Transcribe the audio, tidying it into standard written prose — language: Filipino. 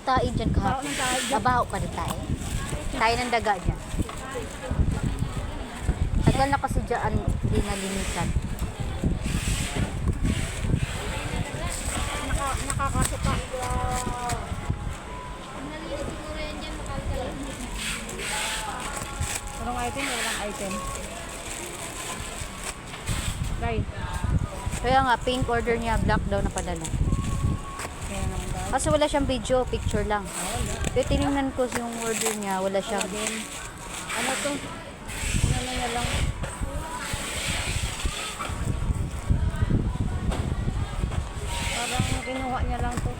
ng tae dyan kahapon. ng tae dyan. Mabaho pa rin tayo. Tayo ng daga dyan. Tagal na kasi dyan, hindi nalinisan. Nakakasuka. Anong item? Walang item. Right. Kaya nga, pink order niya, black daw na padala. Kaya naman daw. Kasi wala siyang video, picture lang. Pero tinignan ko yung order niya, wala siyang... Ano to? Ano na lang? Parang kinuha niya lang to.